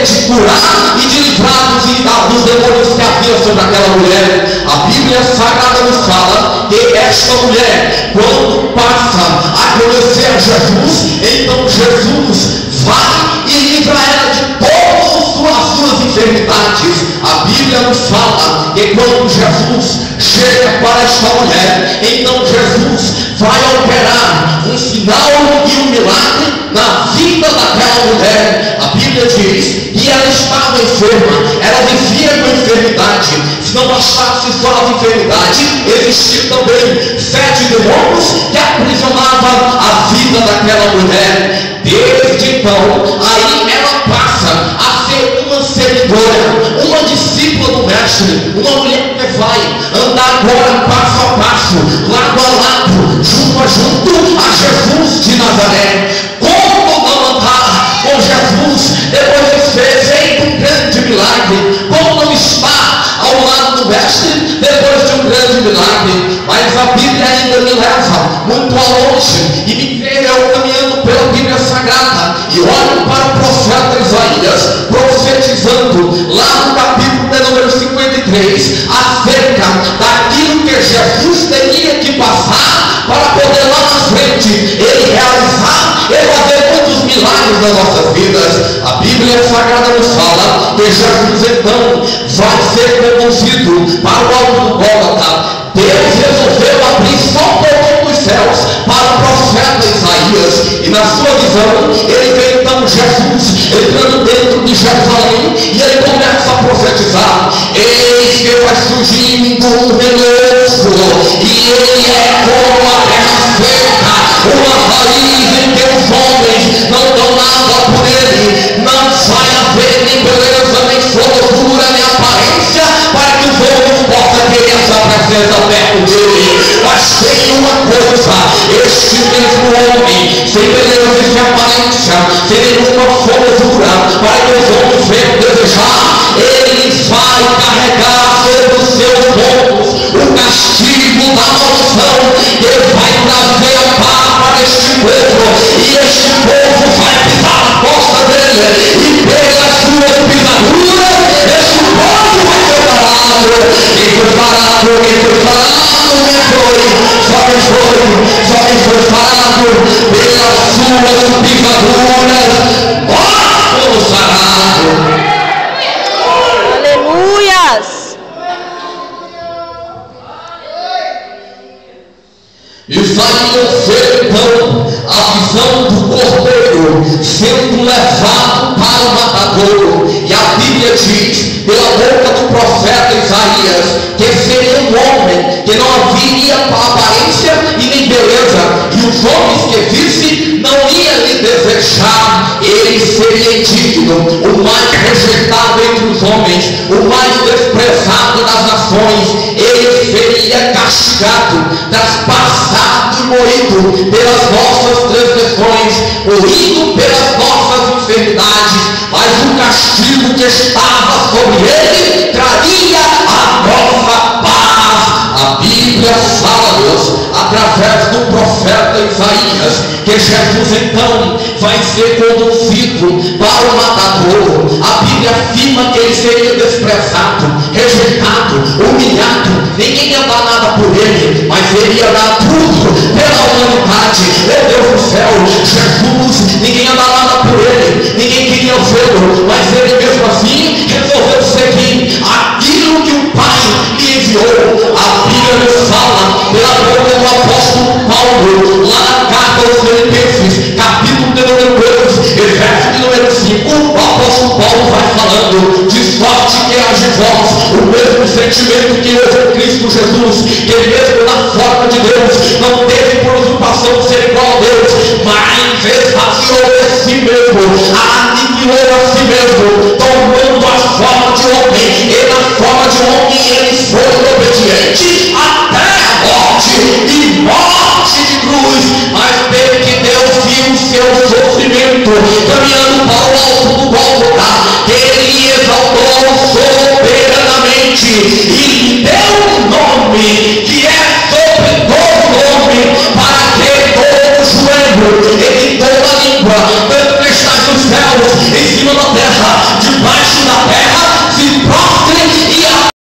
de curar e de livrar dos demônios que havia sobre aquela mulher. A Bíblia Sagrada nos fala que esta mulher, quando passa a conhecer Jesus, então Jesus vai e livra ela de todas as suas enfermidades. A Bíblia nos fala que quando Jesus chega para esta mulher, então Jesus vai operar um sinal e um milagre na vida daquela mulher. A Bíblia diz que ela estava enferma, ela vivia com enfermidade. Se não bastasse só a enfermidade, existiam também 7 demônios que aprisionavam a vida daquela mulher. Desde então, aí ela passa a ser uma seguidora, uma discípula do Mestre, uma mulher que vai andar agora passo a passo, lado a lado, junto a junto a Jesus de Nazaré. Como não andar com Jesus depois de ser feito um grande milagre? Como não estar ao lado do Mestre depois de um grande milagre? Mas a Bíblia ainda me leva muito longe e me vê eu caminhando pela Bíblia Sagrada e olho para o profeta Isaías profetizando lá no capítulo de número 53 acerca daquilo que Jesus teria que passar para poder lá na frente ele realizar e fazer muitos milagres nas nossas vidas. A Bíblia Sagrada nos fala que Jesus então vai ser conduzido para o alto do Gólgota. Deus resolveu abrir só um pouquinho dos céus para o profeta Isaías, e na sua visão ele vê então Jesus entrando dentro de Jerusalém e ele começa a profetizar: eis que vai surgindo um renovo, e ele é como a terra seca, uma raiz em que os homens não dão nada por ele. Não vai haver nem beleza, nem formosura, nem aparência para que os homens possam ter essa presença perto dele. Mas tem uma coisa: este mesmo homem, sem beleza e sem aparência, sem nenhuma formosura para que os homens venham desejar, ele vai carregar sobre os seus ombros o castigo da maldição. Ele vai trazer a paz para este povo, e este povo vai pisar na costa dele, e pelas suas pisaduras este povo vai ser parado. Quem foi parado, quem foi parado, quem foi, só quem foi parado pelas suas pisaduras, nós fomos sarados. Aleluias! Isaías vê então a visão do cordeiro sendo levado para o matadouro, e a Bíblia diz pela boca do profeta Isaías que seria um homem que não haveria aparência e nem beleza, e os homens que visse não iam lhe desejar. Ele seria indigno, o mais rejeitado entre os homens, o mais desprezado das nações. Ele seria castigado, traspassado e moído pelas nossas transgressões, moído pelas nossas enfermidades, mas o castigo que estava sobre ele traria a nossa paz. A Bíblia fala, Deus, através do profeta Isaías, que Jesus então vai ser conduzido para o matadouro. A Bíblia afirma que ele seria desprezado, rejeitado, humilhado. Ninguém ia dar nada por ele, mas ele ia dar tudo pela humanidade. Meu Deus do céu, Jesus, ninguém ia dar nada por ele, ninguém queria vê-lo, mas ele mesmo assim resolveu seguir aquilo que o Pai lhe enviou. A Bíblia nos fala pela boca do apóstolo Paulo, lá na carta aos Filipenses, capítulo de número 2, e verso de número 5, o apóstolo Paulo vai falando: de sorte que haja em vós o mesmo sentimento que houve em Cristo Jesus, que mesmo na forma de Deus não teve por usurpação ser igual a Deus, mas esvaziou a si mesmo, aniquilou a si mesmo, tomando a forma de homem, e na forma de homem ele foi obediente até a morte, e morte de cruz. Mas desde que Deus viu o seu sofrimento,